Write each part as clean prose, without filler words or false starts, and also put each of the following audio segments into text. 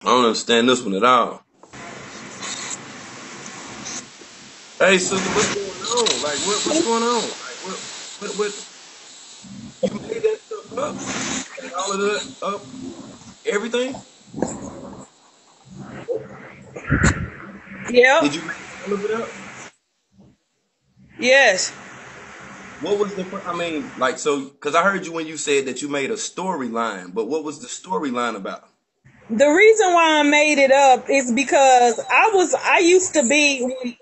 I don't understand this one at all. Hey, sister, what's going on? Like, what's going on? Like, what? You made that stuff up? You made all of that up? Everything? Yep. Did you make all of it up? Yes. What was the? I mean, like, so, because I heard you when you said that you made a storyline, but what was the storyline about? The reason why I made it up is because I used to be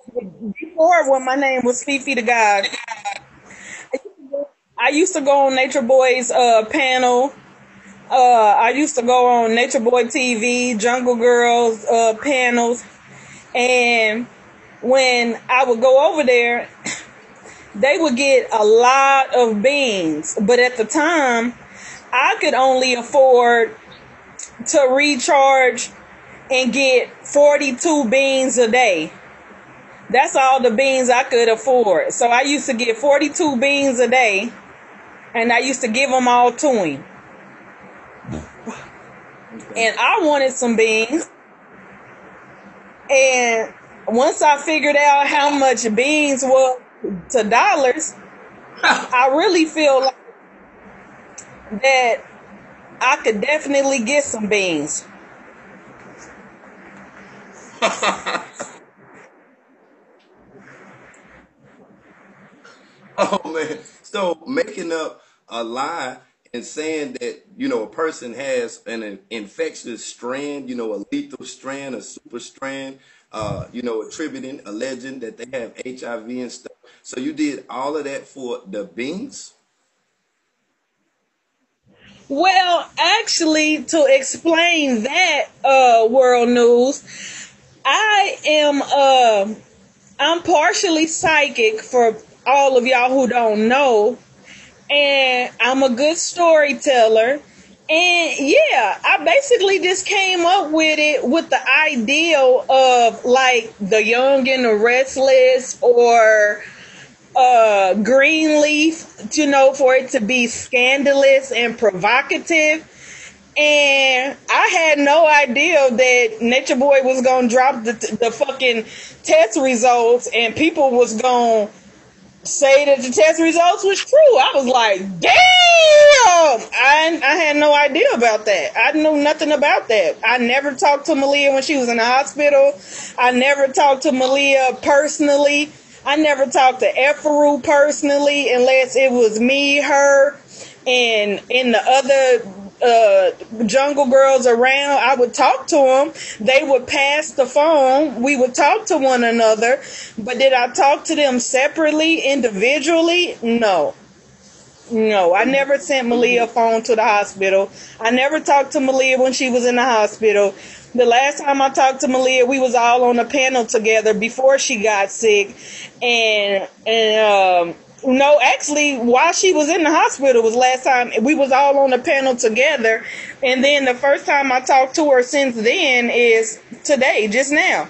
before when my name was Fifi the God. I used to go on Nature Boy's panel. I used to go on Nature Boy TV, Jungle Girls panels, and when I would go over there, they would get a lot of beans. But at the time, I could only afford to recharge and get 42 beans a day. That's all the beans I could afford. So I used to get 42 beans a day, and I used to give them all to him. Okay. And I wanted some beans. And once I figured out how much beans were to dollars, I really feel like that I could definitely get some beans. Oh man. So making up a lie and saying that, a person has an infectious strand, a lethal strand, a super strand, attributing, alleging that they have HIV and stuff. So you did all of that for the beans? Well, actually, to explain that world news, I am I'm partially psychic for all of y'all who don't know, and I'm a good storyteller. And yeah, I basically just came up with it with the ideal of like the young and the restless or Greenleaf, for it to be scandalous and provocative. And I had no idea that Nature Boy was gonna drop the fucking test results, and people was gonna say that the test results was true. I was like, damn! I had no idea about that. I knew nothing about that. I never talked to Malia when she was in the hospital. I never talked to Malia personally. I never talked to Efaru personally unless it was me, her, and the other jungle girls around. I would talk to them. They would pass the phone. We would talk to one another. But did I talk to them separately, individually? No. No, I never sent Malia a phone to the hospital. I never talked to Malia when she was in the hospital. The last time I talked to Malia, we was all on a panel together before she got sick, and no, actually, while she was in the hospital was last time we was all on a panel together, and then the first time I talked to her since then is today, just now.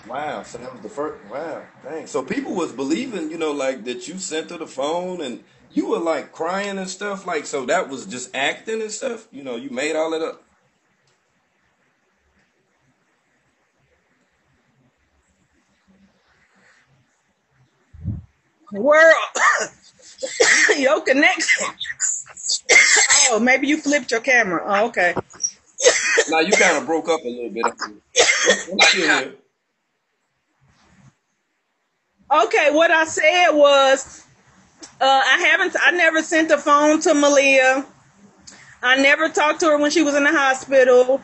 Wow. So that was the first. Wow. Dang. So people was believing, like that you sent her the phone and you were like crying and stuff. Like, so that was just acting and stuff. You made all that up. World, your connection. Oh, maybe you flipped your camera. Oh, okay. Now you kind of broke up a little bit. I'm still here. Okay, what I said was, I never sent a phone to Malia. I never talked to her when she was in the hospital.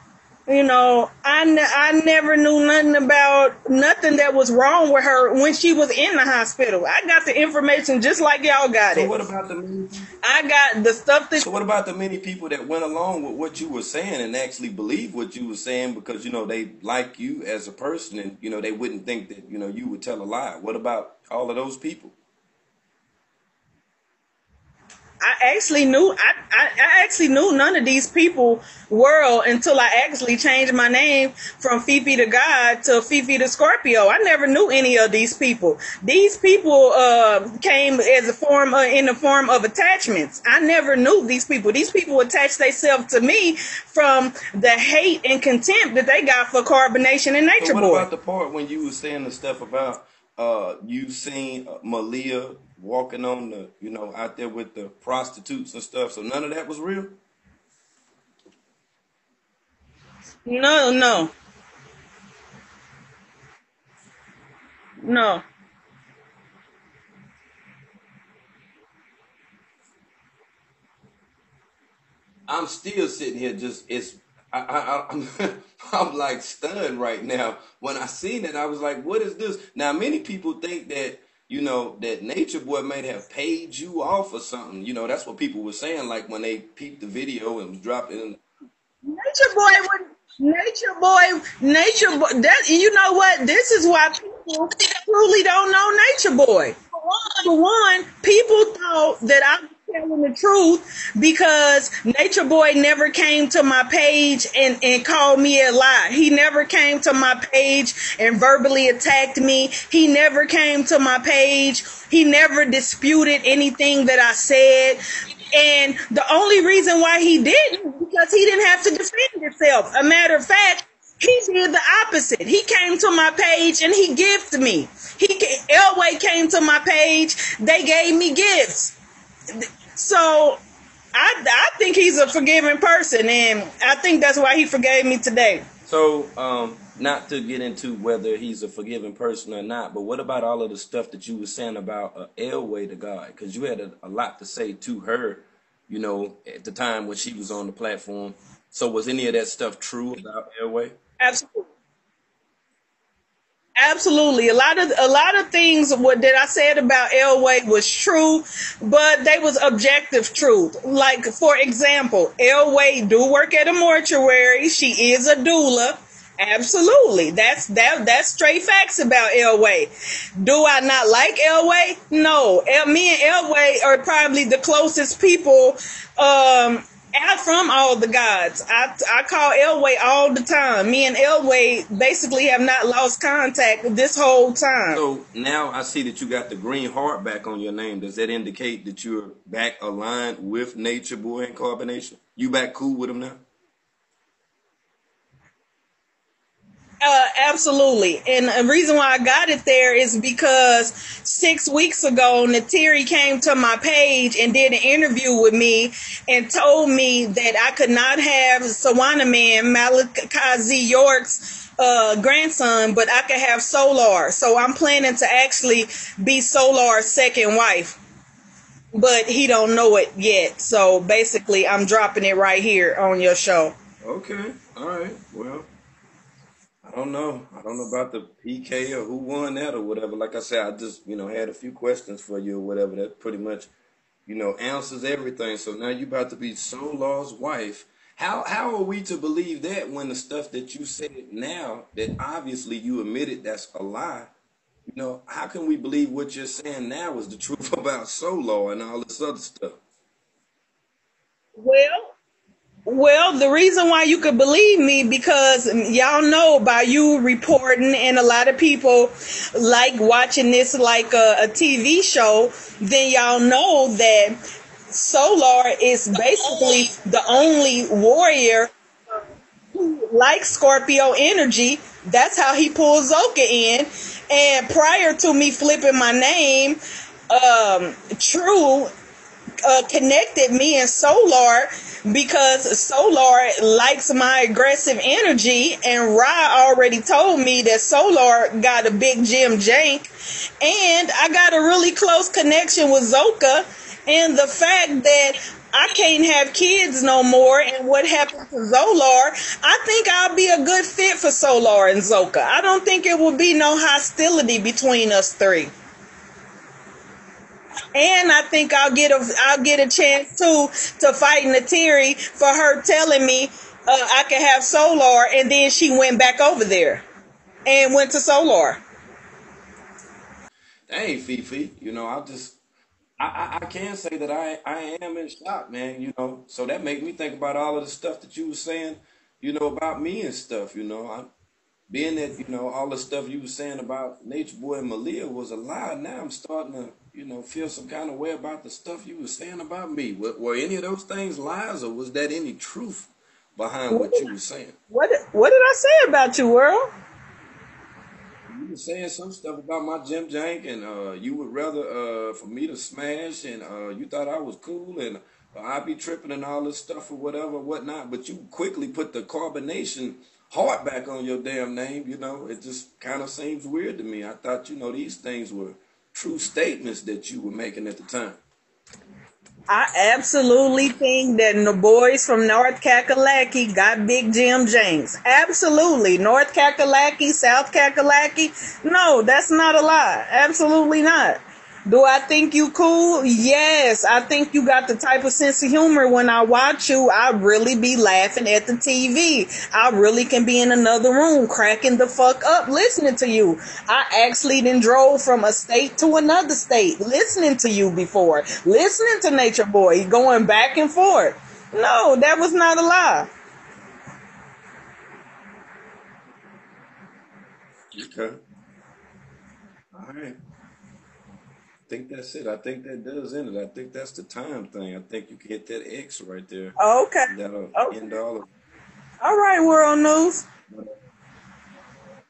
I never knew nothing about nothing that was wrong with her when she was in the hospital. I got the information just like y'all got So it. what about the many? I got the stuff that So what about the many people that went along with what you were saying and actually believed what you were saying because they like you as a person and they wouldn't think that you would tell a lie. What about all of those people? I actually knew none of these people world until I actually changed my name from Fifi to God to Fifi to Scorpio. I never knew any of these people. These people came as a form in the form of attachments. I never knew these people. These people attached themselves to me from the hate and contempt that they got for Carbonation and So Nature what Boy. about the part when you were saying the stuff about you seen Malia walking on the out there with the prostitutes and stuff? So none of that was real. No, no, no. I'm still sitting here just I'm I'm like stunned right now. When I seen it, I was like, what is this? Now many people think that that Nature Boy might have paid you off or something. That's what people were saying, like when they peeped the video and was dropped in. Nature Boy would Nature Boy. That you know what? This is why people truly don't know Nature Boy. For one, people thought that I was telling the truth because Nature Boy never came to my page and called me a lie. He never came to my page and verbally attacked me. He never came to my page. He never disputed anything that I said. And the only reason why he didn't, because he didn't have to defend himself. A matter of fact, he did the opposite. He came to my page and he gifted me. Elway came to my page. They gave me gifts. So I think he's a forgiving person, and I think that's why he forgave me today. So, not to get into whether he's a forgiving person or not, but what about all of the stuff that you were saying about Elway to God? Because you had a lot to say to her, at the time when she was on the platform. So, was any of that stuff true about Elway? Absolutely. Absolutely. A lot of things that I said about Elway was true, but they was objective truth. Like, for example, Elway do work at a mortuary. She is a doula. Absolutely. That's straight facts about Elway. Do I not like Elway? No. Me and Elway are probably the closest people out from all the gods. I call Elway all the time. Me and Elway basically have not lost contact this whole time. So now I see that you got the green heart back on your name. Does that indicate that you're back aligned with Nature Boy and Carbonation? You back cool with him now? Absolutely. And the reason why I got it there is because 6 weeks ago, Natiri came to my page and did an interview with me and told me that I could not have Sawana Man, Malachi Z. York's grandson, but I could have Solar. So I'm planning to actually be Solar's second wife. But he don't know it yet. So basically, I'm dropping it right here on your show. Okay. All right. Well, I don't know. I don't know about the PK or who won that or whatever. Like I said, I just, had a few questions for you or whatever. That pretty much, answers everything. So now you about to be Solar's wife. How are we to believe that when the stuff that you said now that obviously you admitted that's a lie? How can we believe what you're saying now is the truth about Solar and all this other stuff? Well, the reason why you could believe me, because y'all know by you reporting and a lot of people like watching this like a TV show, then y'all know that Solar is basically the only warrior who likes Scorpio energy. That's how he pulls Zoka in. And prior to me flipping my name, True connected me and Solar because Solar likes my aggressive energy, and Ra already told me that Solar got a big Jim Jank, and I got a really close connection with Zoka, and the fact that I can't have kids no more, and what happened to Zolar, I think I'll be a good fit for Solar and Zoka. I don't think it will be no hostility between us three. And I think I'll get a chance to fight Natiri for her telling me I could have Solar, and then she went back over there and went to Solar. Dang, Fifi, I just I can say that I am in shock, man. So that make me think about all of the stuff that you were saying, about me and stuff. Being that all the stuff you were saying about Nature Boy and Malia was a lie. Now I'm starting to feel some kind of way about the stuff you were saying about me. Were any of those things lies, or was that any truth behind What what did, you were saying? what did I say about you, world? You were saying some stuff about my Jim Jank, and you would rather for me to smash, and you thought I was cool, and I be tripping and all this stuff or whatever, whatnot. But you quickly put the carbonation heart back on your damn name. It just kind of seems weird to me. I thought these things were true statements that you were making at the time. I absolutely think that the boys from North Kakalaki got Big Jim James. Absolutely. North Kakalaki, South Kakalaki. No, that's not a lie. Absolutely not. Do I think you cool? Yes. I think you got the type of sense of humor. When I watch you, I really be laughing at the TV. I really can be in another room cracking the fuck up listening to you. I actually then drove from a state to another state listening to you before. Listening to Nature Boy, going back and forth. No, that was not a lie. Okay. All right. I think that's it. I think that does end it. I think that's the time thing. I think you can hit that X right there. Okay. And that'll Okay. end all of All right, World News. it.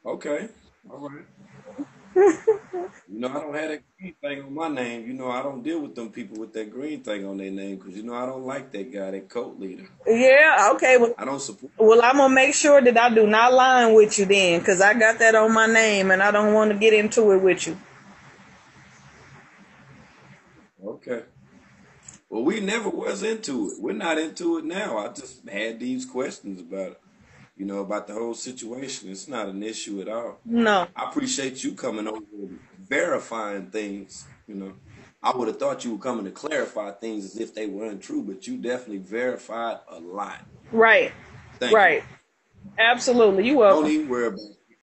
Okay. All right. I don't have that green thing on my name. I don't deal with them people with that green thing on their name because, I don't like that guy, that cult leader. Yeah, okay. Well, I don't support. well, I'm gonna make sure that I do not line with you then, cause I got that on my name, and I don't want to get into it with you. Okay. Well, we never was into it. We're not into it now. I just had these questions about it, about the whole situation. It's not an issue at all. No. I appreciate you coming over and verifying things. I would have thought you were coming to clarify things as if they were untrue, but you definitely verified a lot. Right. Thank you. Right. Absolutely. You Don't welcome. even worry about it.